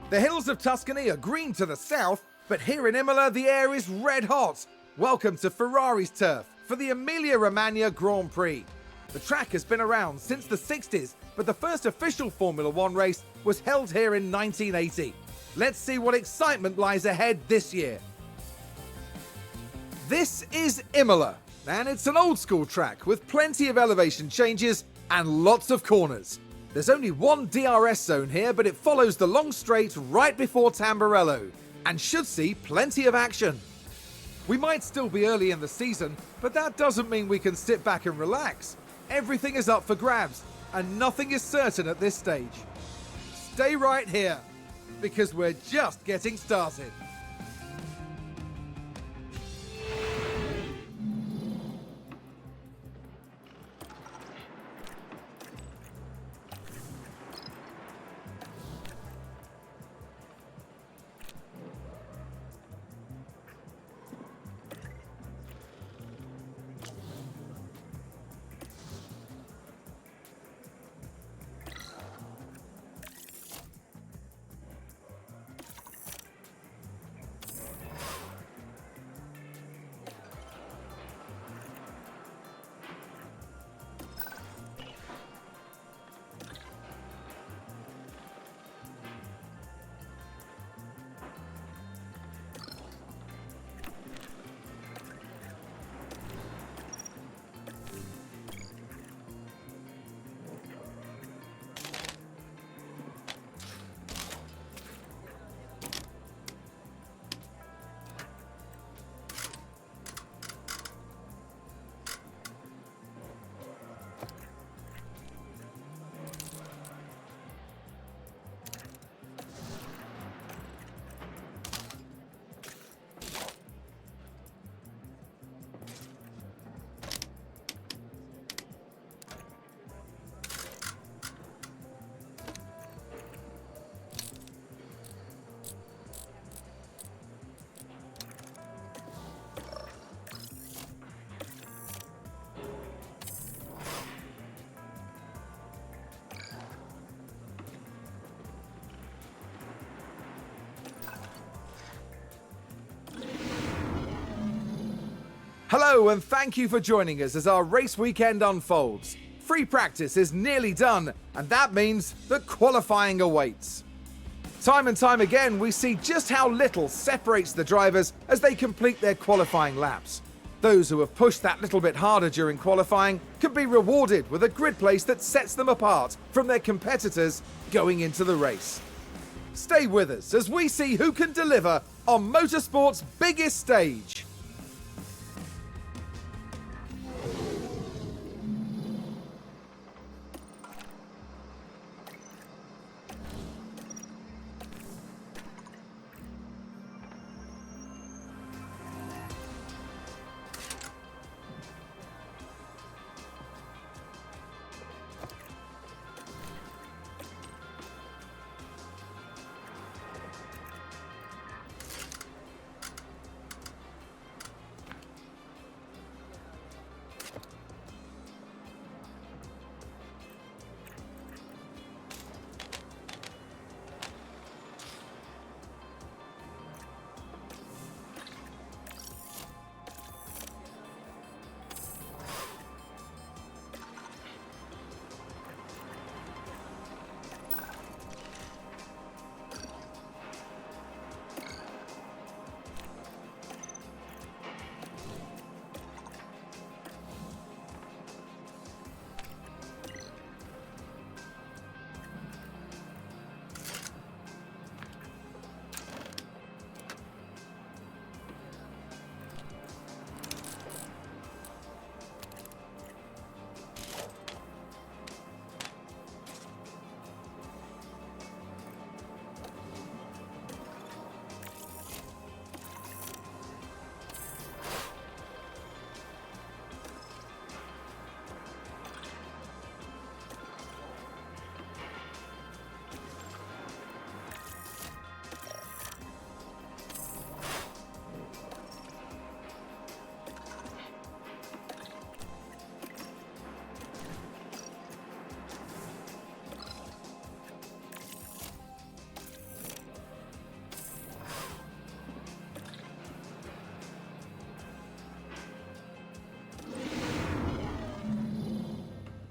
The hills of Tuscany are green to the south, but here in Imola the air is red hot. Welcome to Ferrari's turf for the Emilia-Romagna Grand Prix. The track has been around since the 60s, but the first official Formula One race was held here in 1980. Let's see what excitement lies ahead this year. This is Imola, and it's an old school track with plenty of elevation changes and lots of corners. There's only one DRS zone here, but it follows the long straight right before Tamburello and should see plenty of action. We might still be early in the season, but that doesn't mean we can sit back and relax. Everything is up for grabs, and nothing is certain at this stage. Stay right here, because we're just getting started. Hello and thank you for joining us as our race weekend unfolds. Free practice is nearly done, and that means that qualifying awaits. Time and time again, we see just how little separates the drivers as they complete their qualifying laps. Those who have pushed that little bit harder during qualifying can be rewarded with a grid place that sets them apart from their competitors going into the race. Stay with us as we see who can deliver on motorsport's biggest stage.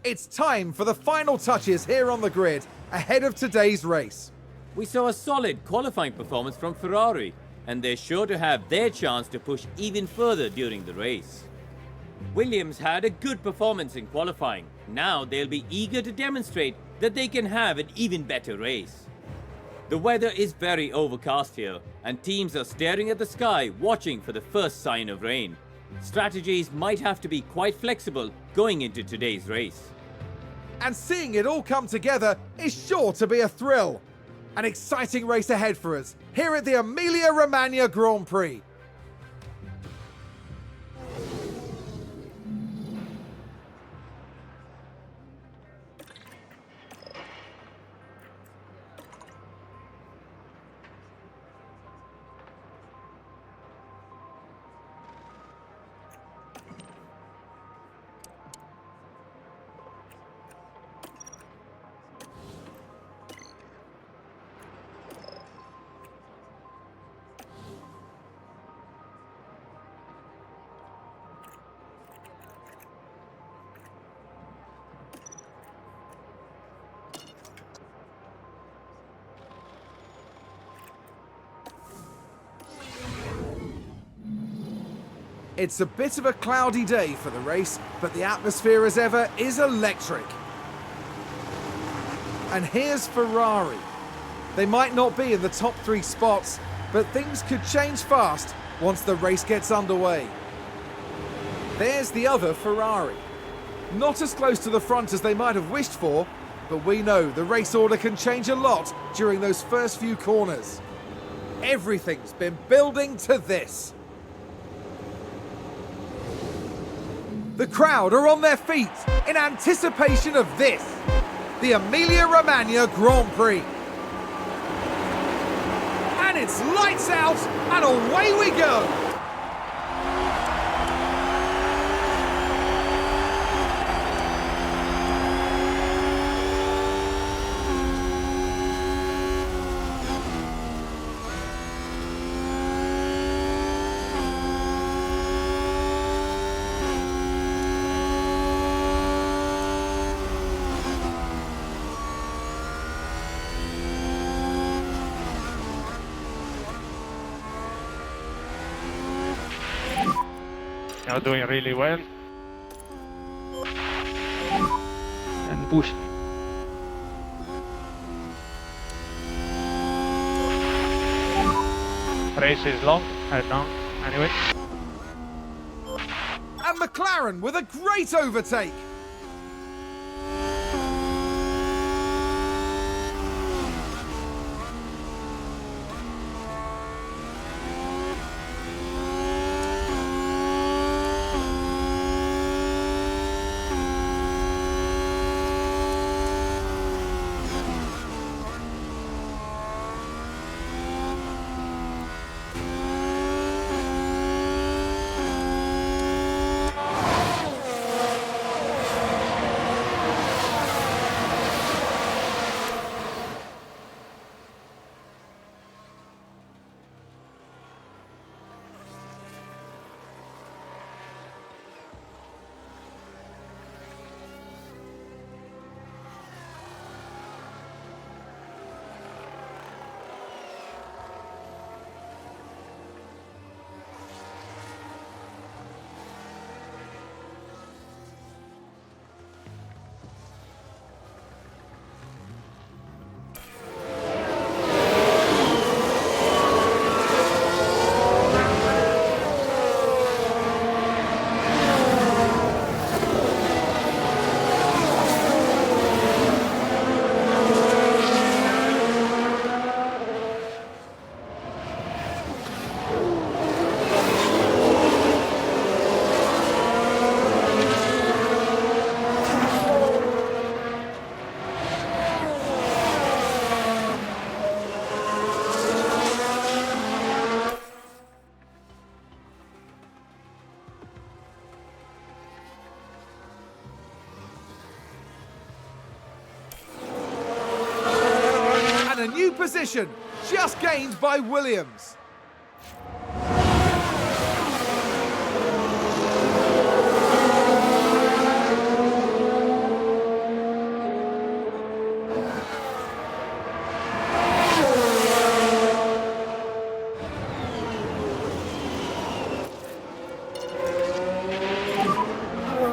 It's time for the final touches here on the grid ahead of today's race. We saw a solid qualifying performance from Ferrari, and they're sure to have their chance to push even further during the race. Williams had a good performance in qualifying. Now they'll be eager to demonstrate that they can have an even better race. The weather is very overcast here, and teams are staring at the sky watching for the first sign of rain. Strategies might have to be quite flexible going into today's race. And seeing it all come together is sure to be a thrill. An exciting race ahead for us here at the Emilia-Romagna Grand Prix. It's a bit of a cloudy day for the race, but the atmosphere as ever is electric. And here's Ferrari. They might not be in the top 3 spots, but things could change fast once the race gets underway. There's the other Ferrari. Not as close to the front as they might have wished for, but we know the race order can change a lot during those first few corners. Everything's been building to this. The crowd are on their feet in anticipation of this, the Emilia-Romagna Grand Prix. And it's lights out and away we go. Now doing really well. And push. Race is long, I don't know. Anyway. And McLaren with a great overtake. A new position just gained by Williams.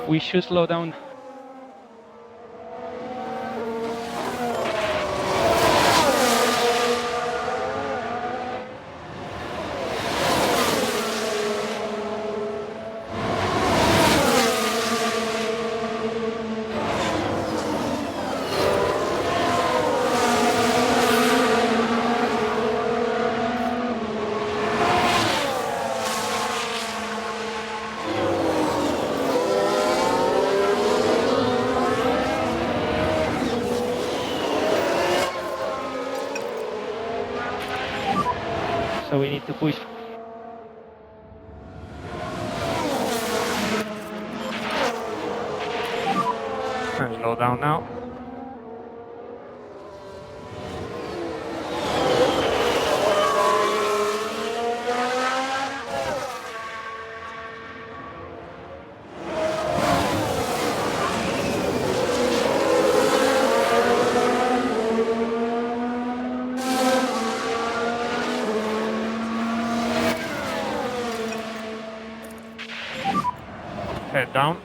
We should slow down. So we need to push. And slow down now. Head down.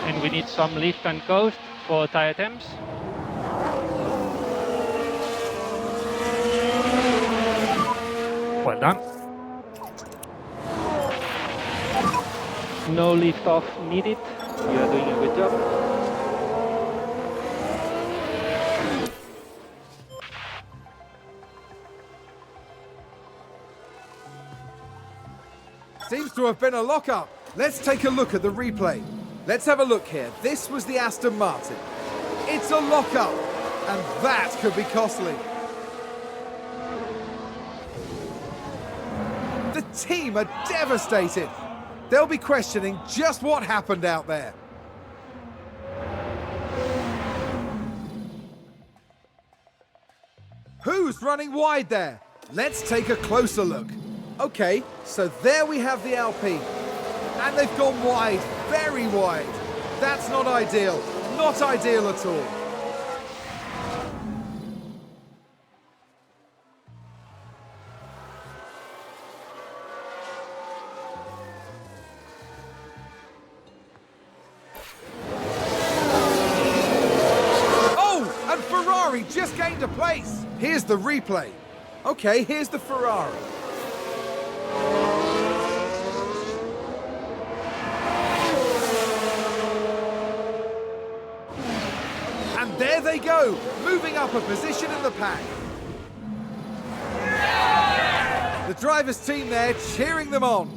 And we need some lift and coast for tire temps. Well done. No lift off needed. You are doing a good job. Seems to have been a lock-up. Let's take a look at the replay. Let's have a look here. This was the Aston Martin. It's a lock-up, and that could be costly. The team are devastated. They'll be questioning just what happened out there. Who's running wide there? Let's take a closer look. Okay, so there we have the Alpine. And they've gone wide, very wide. That's not ideal. Not ideal at all. Oh, and Ferrari just gained a place. Here's the replay. Okay, here's the Ferrari. And there they go, moving up a position in the pack. The driver's team there cheering them on.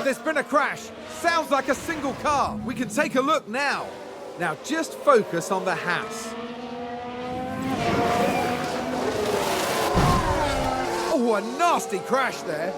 There's been a crash. Sounds like a single car. We can take a look now. Now just focus on the house. Oh, a nasty crash there.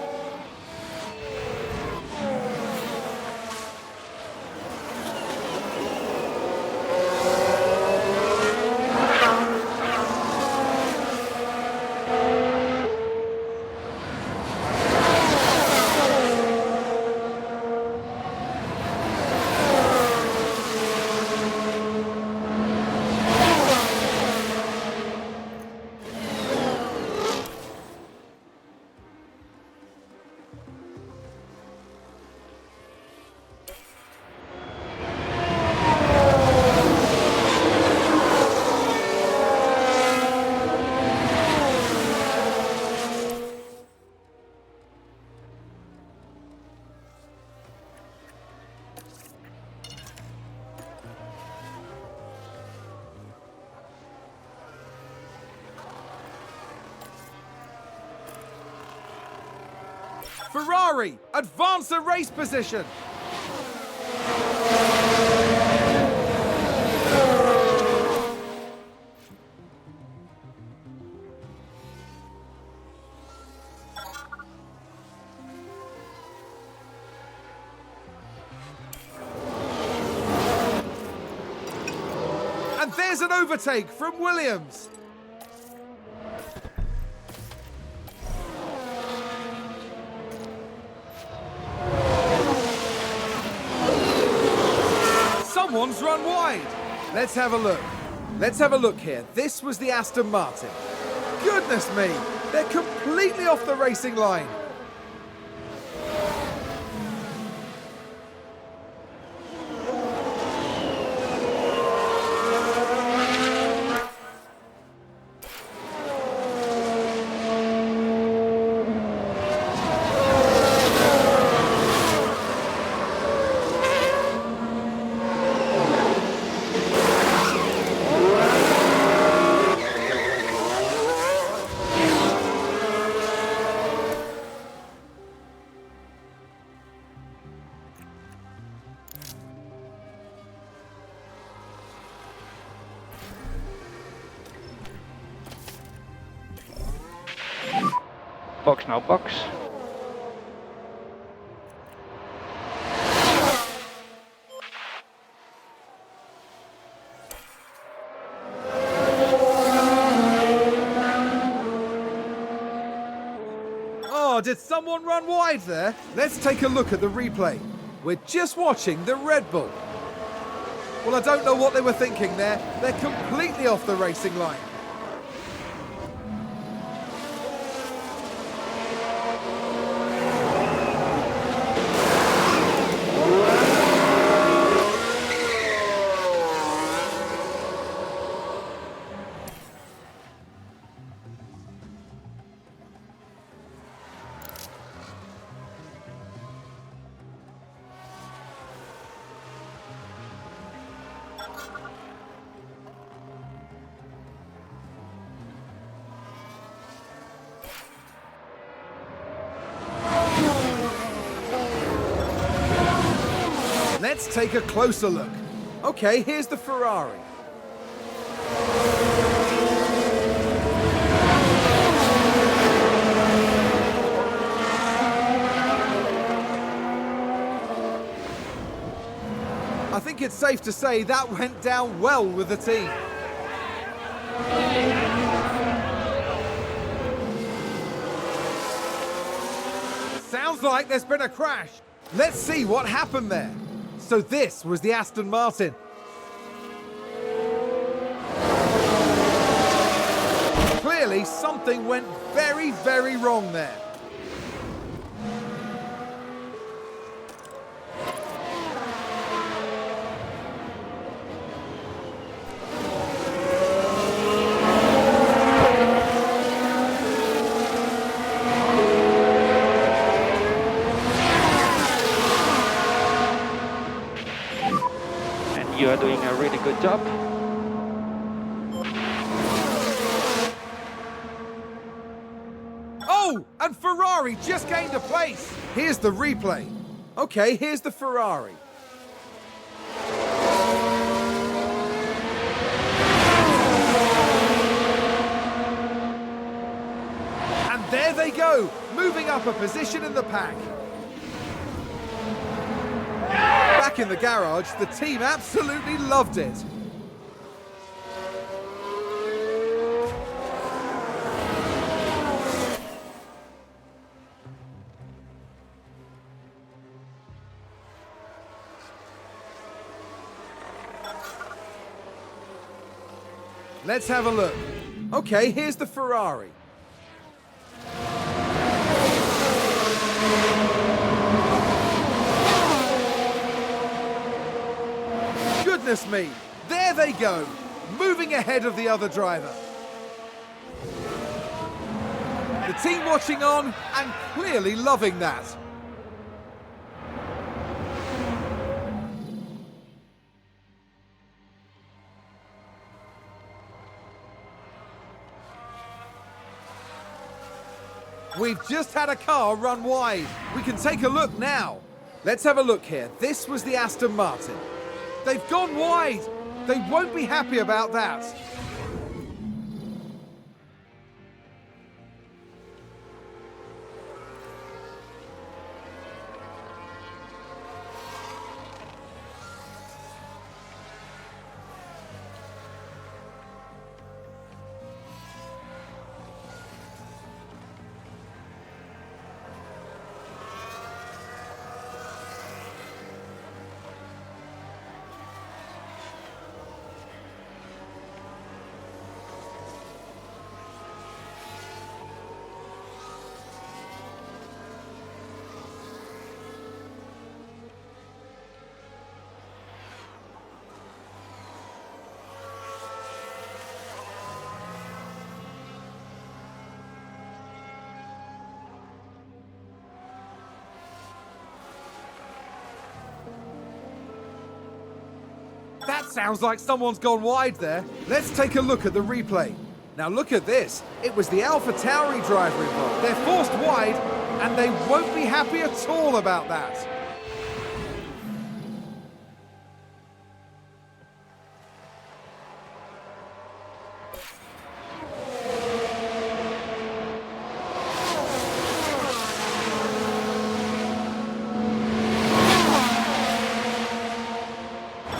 Ferrari, advance the race position. And there's an overtake from Williams. run wide. Let's have a look. Let's have a look here. This was the Aston Martin. Goodness me, they're completely off the racing line. Box now, box. Oh, did someone run wide there? Let's take a look at the replay. We're just watching the Red Bull. Well, I don't know what they were thinking there. They're completely off the racing line. Let's take a closer look. Okay, here's the Ferrari. I think it's safe to say that went down well with the team. Sounds like there's been a crash. Let's see what happened there. So this was the Aston Martin. Clearly something went very, very wrong there. You are doing a really good job. Oh, and Ferrari just gained a place. Here's the replay. Okay, here's the Ferrari. And there they go, moving up a position in the pack. Back in the garage, the team absolutely loved it. Let's have a look. Okay, here's the Ferrari. Goodness me, there they go, moving ahead of the other driver. The team watching on and clearly loving that. We've just had a car run wide. We can take a look now. Let's have a look here. This was the Aston Martin. They've gone wide. They won't be happy about that. That sounds like someone's gone wide there. Let's take a look at the replay. Now look at this. It was the AlphaTauri driver involved. They're forced wide, and they won't be happy at all about that.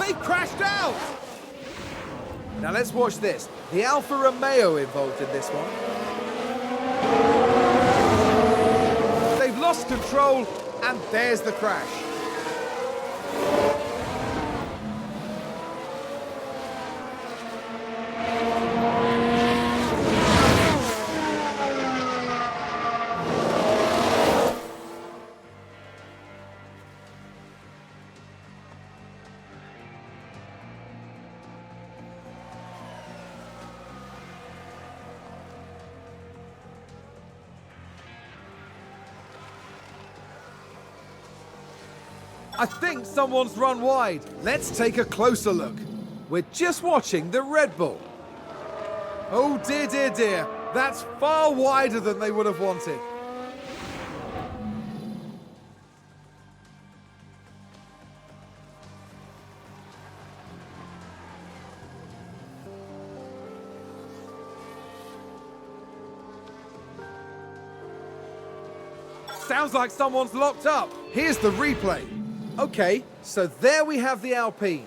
They crashed out! Now let's watch this. The Alfa Romeo involved in this one. They've lost control, and there's the crash. I think someone's run wide. Let's take a closer look. We're just watching the Red Bull. Oh dear, dear, dear. That's far wider than they would have wanted. Sounds like someone's locked up. Here's the replay. Okay, so there we have the Alpine.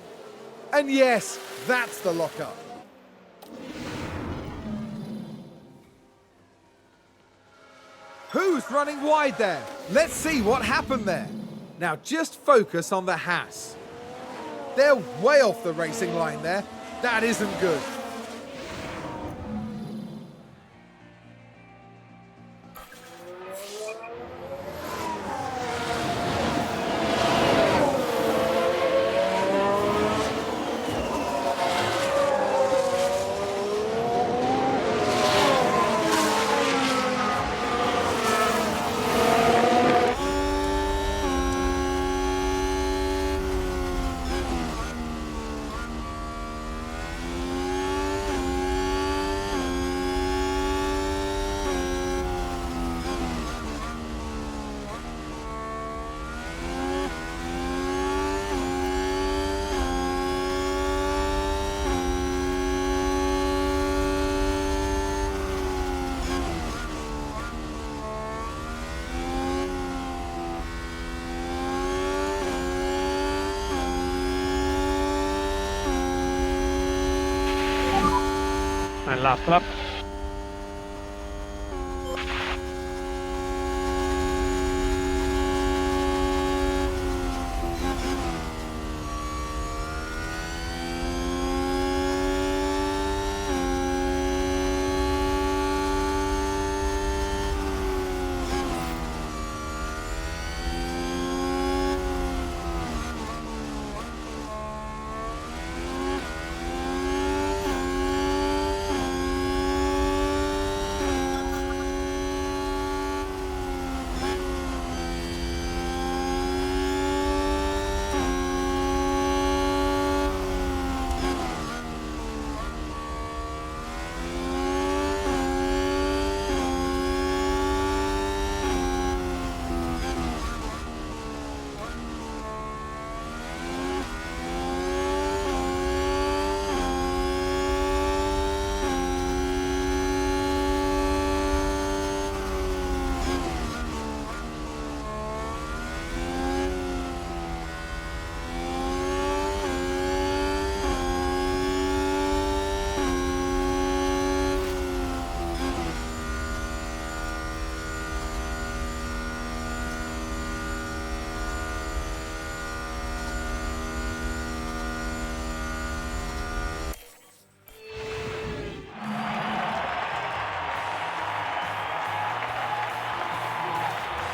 And yes, that's the lockup. Who's running wide there? Let's see what happened there. Now just focus on the Haas. They're way off the racing line there. That isn't good. And last lap.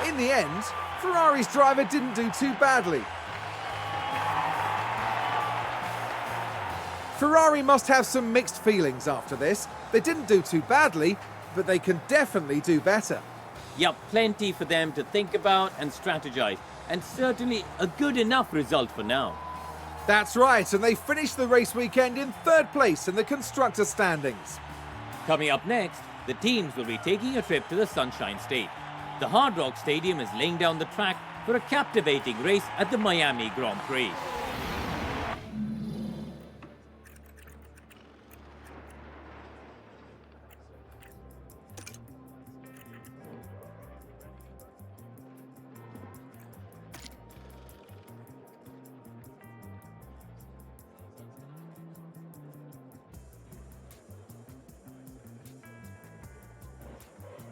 In the end, Ferrari's driver didn't do too badly. Ferrari must have some mixed feelings after this. They didn't do too badly, but they can definitely do better. Yep, plenty for them to think about and strategize, and certainly a good enough result for now. That's right, and they finished the race weekend in third place in the constructor standings. Coming up next, the teams will be taking a trip to the Sunshine State. The Hard Rock Stadium is laying down the track for a captivating race at the Miami Grand Prix.